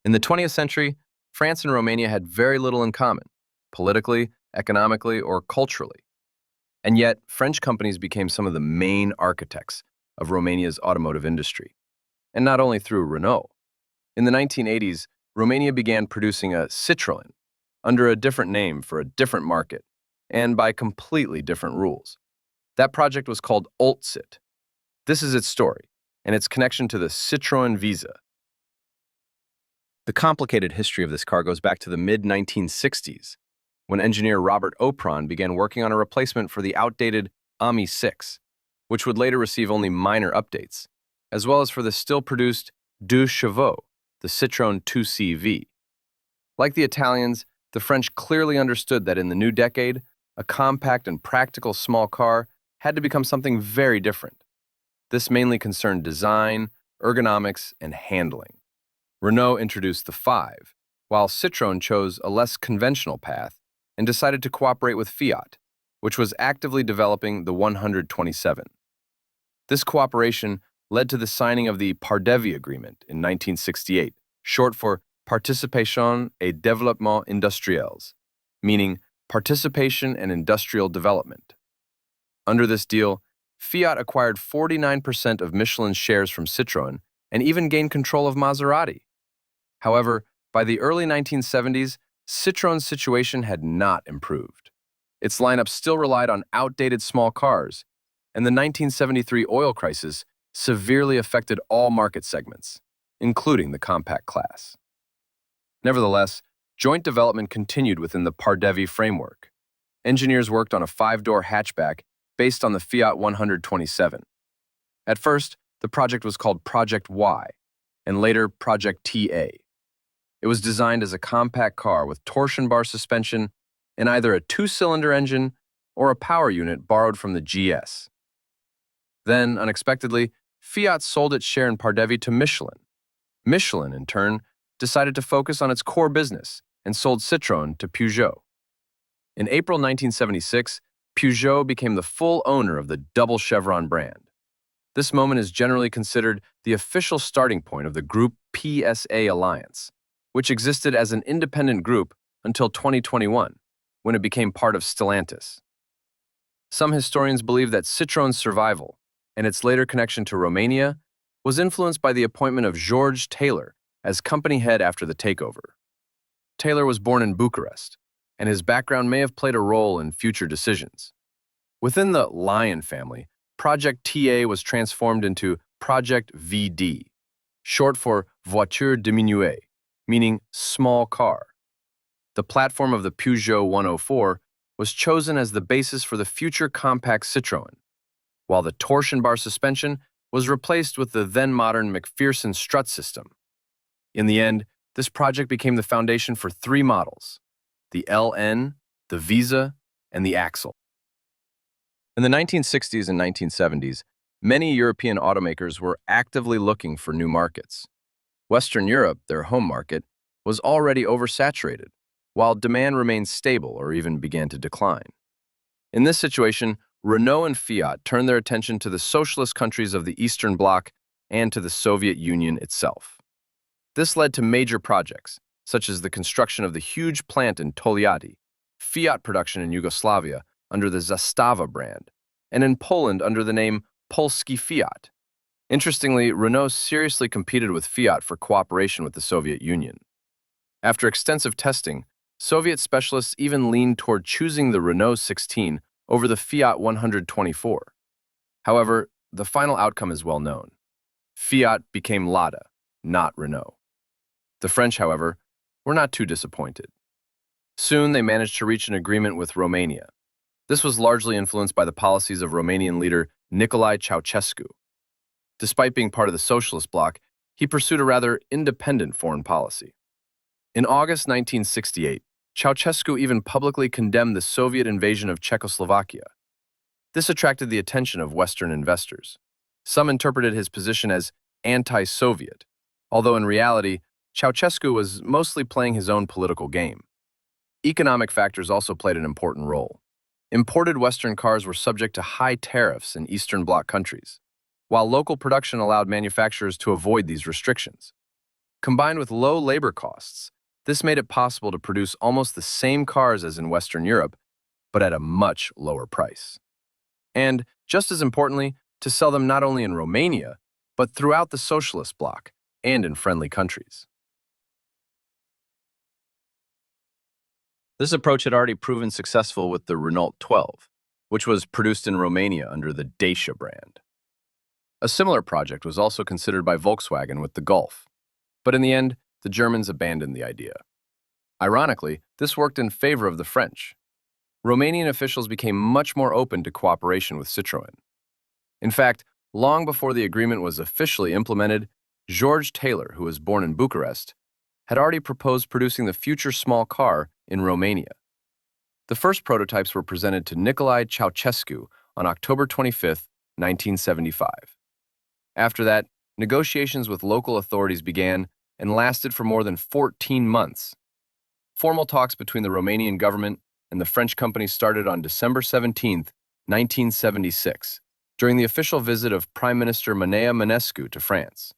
In the 20th century, France and Romania had very little in common, politically, economically, or culturally. And yet, French companies became some of the main architects of Romania's automotive industry. And not only through Renault. In the 1980s, Romania began producing a Citroën under a different name for a different market, and by completely different rules. That project was called Oltcit. This is its story, and its connection to the Citroën Visa. The complicated history of this car goes back to the mid-1960s, when engineer Robert Opron began working on a replacement for the outdated Ami 6, which would later receive only minor updates, as well as for the still-produced Deux Chevaux, the Citroën 2CV. Like the Italians, the French clearly understood that in the new decade, a compact and practical small car had to become something very different. This mainly concerned design, ergonomics, and handling. Renault introduced the 5, while Citroën chose a less conventional path and decided to cooperate with Fiat, which was actively developing the 127. This cooperation led to the signing of the Pardevi Agreement in 1968, short for Participation et Développement Industriels, meaning participation and industrial development. Under this deal, Fiat acquired 49% of Michelin's shares from Citroën and even gained control of Maserati. However, by the early 1970s, Citroën's situation had not improved. Its lineup still relied on outdated small cars, and the 1973 oil crisis severely affected all market segments, including the compact class. Nevertheless, joint development continued within the Pardevi framework. Engineers worked on a 5-door hatchback based on the Fiat 127. At first, the project was called Project Y, and later Project TA. It was designed as a compact car with torsion bar suspension and either a 2-cylinder engine or a power unit borrowed from the GS. Then, unexpectedly, Fiat sold its share in Pardevi to Michelin. Michelin, in turn, decided to focus on its core business and sold Citroën to Peugeot. In April 1976, Peugeot became the full owner of the double chevron brand. This moment is generally considered the official starting point of the Group PSA alliance, which existed as an independent group until 2021, when it became part of Stellantis. Some historians believe that Citroën's survival and its later connection to Romania was influenced by the appointment of George Taylor as company head after the takeover. Taylor was born in Bucharest, and his background may have played a role in future decisions. Within the Lion family, Project TA was transformed into Project VD, short for Voiture Diminuée, meaning small car. The platform of the Peugeot 104 was chosen as the basis for the future compact Citroën, while the torsion bar suspension was replaced with the then-modern McPherson strut system. In the end, this project became the foundation for 3 models: the LN, the Visa, and the Axle. In the 1960s and 1970s, many European automakers were actively looking for new markets. Western Europe, their home market, was already oversaturated, while demand remained stable or even began to decline. In this situation, Renault and Fiat turned their attention to the socialist countries of the Eastern Bloc and to the Soviet Union itself. This led to major projects, such as the construction of the huge plant in Togliatti, Fiat production in Yugoslavia under the Zastava brand, and in Poland under the name Polski Fiat. Interestingly, Renault seriously competed with Fiat for cooperation with the Soviet Union. After extensive testing, Soviet specialists even leaned toward choosing the Renault 16 over the Fiat 124. However, the final outcome is well known. Fiat became Lada, not Renault. The French, however, were not too disappointed. Soon they managed to reach an agreement with Romania. This was largely influenced by the policies of Romanian leader Nicolae Ceausescu. Despite being part of the socialist bloc, he pursued a rather independent foreign policy. In August 1968, Ceausescu even publicly condemned the Soviet invasion of Czechoslovakia. This attracted the attention of Western investors. Some interpreted his position as anti-Soviet, although in reality, Ceausescu was mostly playing his own political game. Economic factors also played an important role. Imported Western cars were subject to high tariffs in Eastern Bloc countries, while local production allowed manufacturers to avoid these restrictions. Combined with low labor costs, this made it possible to produce almost the same cars as in Western Europe, but at a much lower price. And, just as importantly, to sell them not only in Romania, but throughout the socialist bloc and in friendly countries. This approach had already proven successful with the Renault 12, which was produced in Romania under the Dacia brand. A similar project was also considered by Volkswagen with the Golf, but in the end, the Germans abandoned the idea. Ironically, this worked in favor of the French. Romanian officials became much more open to cooperation with Citroën. In fact, long before the agreement was officially implemented, George Taylor, who was born in Bucharest, had already proposed producing the future small car in Romania. The first prototypes were presented to Nicolae Ceausescu on October 25, 1975. After that, negotiations with local authorities began and lasted for more than 14 months. Formal talks between the Romanian government and the French company started on December 17, 1976, during the official visit of Prime Minister Manea Mănescu to France.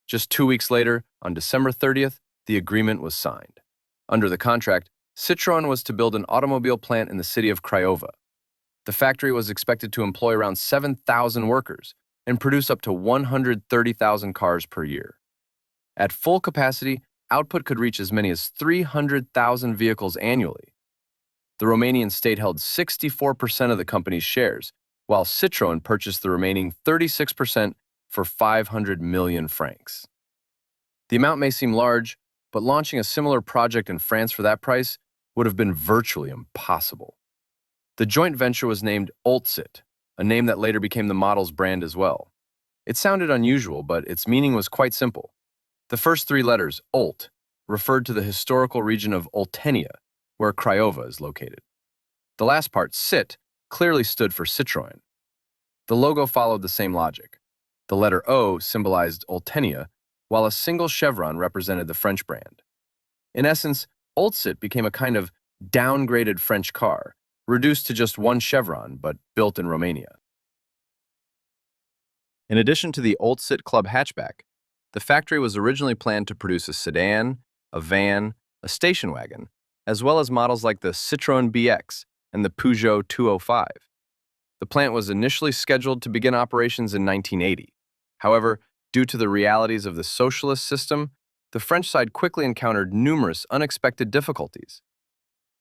Just 2 weeks later, on December 30th, the agreement was signed. Under the contract, Citroën was to build an automobile plant in the city of Craiova. The factory was expected to employ around 7,000 workers and produce up to 130,000 cars per year. At full capacity, output could reach as many as 300,000 vehicles annually. The Romanian state held 64% of the company's shares, while Citroën purchased the remaining 36% for 500 million francs. The amount may seem large, but launching a similar project in France for that price would have been virtually impossible. The joint venture was named Oltcit, a name that later became the model's brand as well. It sounded unusual, but its meaning was quite simple. The first 3 letters, Olt, referred to the historical region of Oltenia, where Craiova is located. The last part, Cit, clearly stood for Citroën. The logo followed the same logic. The letter O symbolized Oltenia, while a single chevron represented the French brand. In essence, Oltcit became a kind of downgraded French car, reduced to just one chevron, but built in Romania. In addition to the Oltcit Club hatchback, the factory was originally planned to produce a sedan, a van, a station wagon, as well as models like the Citroën BX and the Peugeot 205. The plant was initially scheduled to begin operations in 1980. However, due to the realities of the socialist system, the French side quickly encountered numerous unexpected difficulties.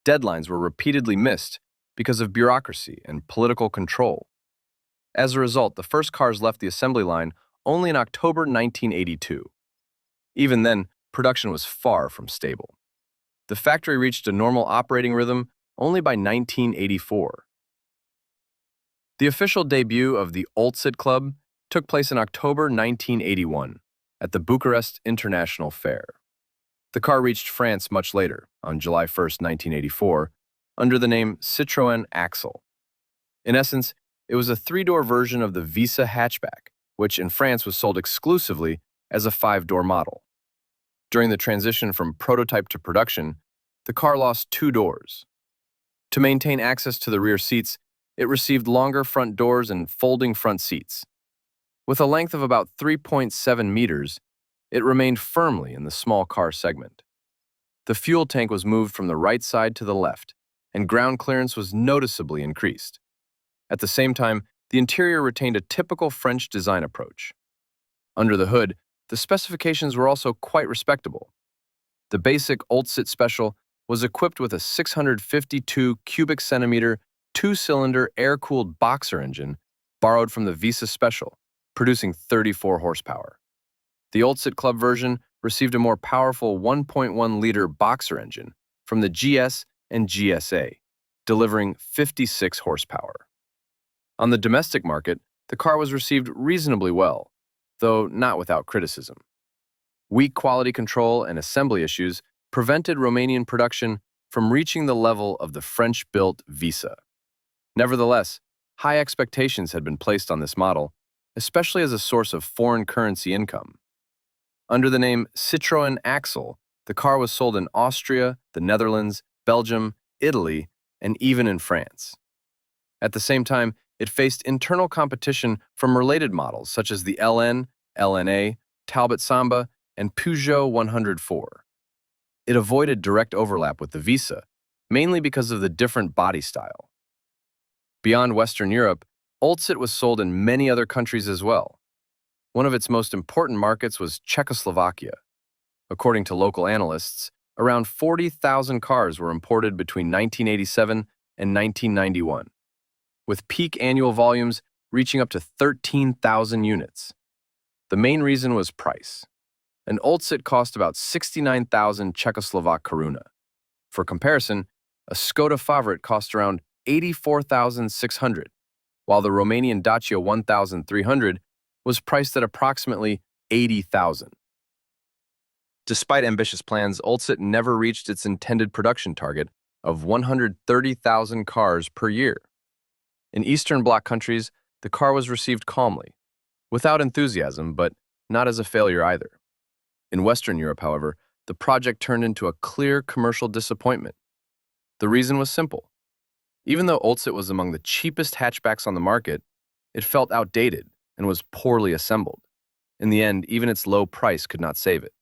Deadlines were repeatedly missed because of bureaucracy and political control. As a result, the first cars left the assembly line only in October 1982. Even then, production was far from stable. The factory reached a normal operating rhythm only by 1984. The official debut of the Oltcit Club took place in October 1981 at the Bucharest International Fair. The car reached France much later, on July 1, 1984, under the name Citroën Axle. In essence, it was a 3-door version of the Visa hatchback, which in France was sold exclusively as a 5-door model. During the transition from prototype to production, the car lost 2 doors. To maintain access to the rear seats, it received longer front doors and folding front seats. With a length of about 3.7 meters, it remained firmly in the small car segment. The fuel tank was moved from the right side to the left, and ground clearance was noticeably increased. At the same time, the interior retained a typical French design approach. Under the hood, the specifications were also quite respectable. The basic Oltcit Special was equipped with a 652 cubic centimeter, 2-cylinder air-cooled boxer engine borrowed from the Visa Special, producing 34 horsepower. The Oltcit Club version received a more powerful 1.1-liter boxer engine from the GS and GSA, delivering 56 horsepower. On the domestic market, the car was received reasonably well, though not without criticism. Weak quality control and assembly issues prevented Romanian production from reaching the level of the French-built Visa. Nevertheless, high expectations had been placed on this model, especially as a source of foreign currency income. Under the name Citroën Axle, the car was sold in Austria, the Netherlands, Belgium, Italy, and even in France. At the same time, it faced internal competition from related models such as the LN, LNA, Talbot Samba, and Peugeot 104. It avoided direct overlap with the Visa, mainly because of the different body style. Beyond Western Europe, Oltcit was sold in many other countries as well. One of its most important markets was Czechoslovakia. According to local analysts, around 40,000 cars were imported between 1987 and 1991, with peak annual volumes reaching up to 13,000 units. The main reason was price. An Oltcit cost about 69,000 Czechoslovak koruna. For comparison, a Skoda Favorit cost around 84,600, while the Romanian Dacia 1,300 was priced at approximately 80,000. Despite ambitious plans, Oltcit never reached its intended production target of 130,000 cars per year. In Eastern Bloc countries, the car was received calmly, without enthusiasm, but not as a failure either. In Western Europe, however, the project turned into a clear commercial disappointment. The reason was simple. Even though Oltcit was among the cheapest hatchbacks on the market, it felt outdated and was poorly assembled. In the end, even its low price could not save it.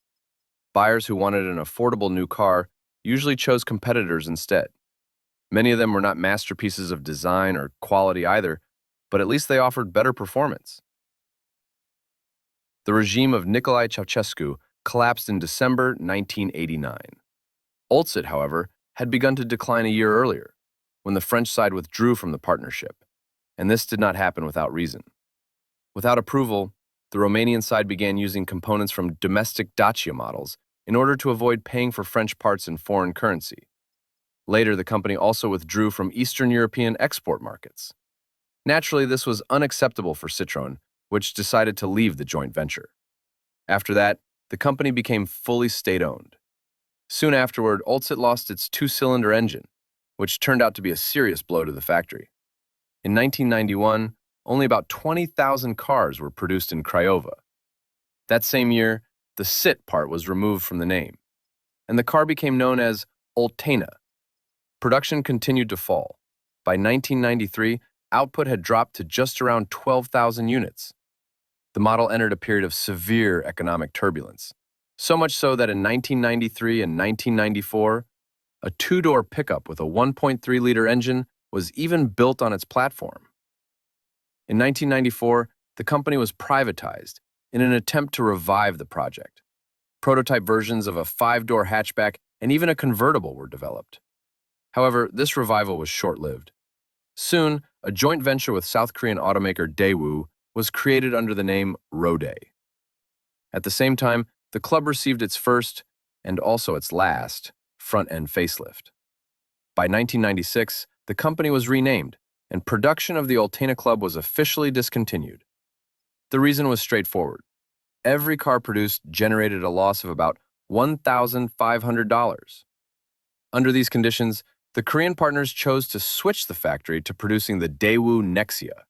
Buyers who wanted an affordable new car usually chose competitors instead. Many of them were not masterpieces of design or quality either, but at least they offered better performance. The regime of Nicolae Ceausescu collapsed in December 1989. Oltcit, however, had begun to decline a year earlier, when the French side withdrew from the partnership, and this did not happen without reason. Without approval, the Romanian side began using components from domestic Dacia models in order to avoid paying for French parts in foreign currency. Later, the company also withdrew from Eastern European export markets. Naturally, this was unacceptable for Citroën, which decided to leave the joint venture. After that, the company became fully state-owned. Soon afterward, Oltcit lost its two-cylinder engine, which turned out to be a serious blow to the factory. In 1991, only about 20,000 cars were produced in Craiova. That same year, the "sit" part was removed from the name, and the car became known as Oltcina. Production continued to fall. By 1993, output had dropped to just around 12,000 units. The model entered a period of severe economic turbulence, so much so that in 1993 and 1994, a two-door pickup with a 1.3-liter engine was even built on its platform. In 1994, the company was privatized in an attempt to revive the project. Prototype versions of a 5-door hatchback and even a convertible were developed. However, this revival was short-lived. Soon, a joint venture with South Korean automaker Daewoo was created under the name Rode. At the same time, the club received its first, and also its last, front-end facelift. By 1996, the company was renamed, and production of the Oltcina Club was officially discontinued. The reason was straightforward. Every car produced generated a loss of about $1,500. Under these conditions, the Korean partners chose to switch the factory to producing the Daewoo Nexia.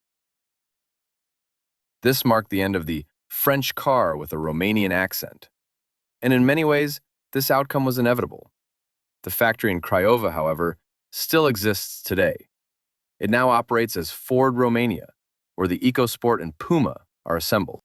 This marked the end of the French car with a Romanian accent. And in many ways, this outcome was inevitable. The factory in Craiova, however, still exists today. It now operates as Ford Romania, where the EcoSport and Puma are assembled.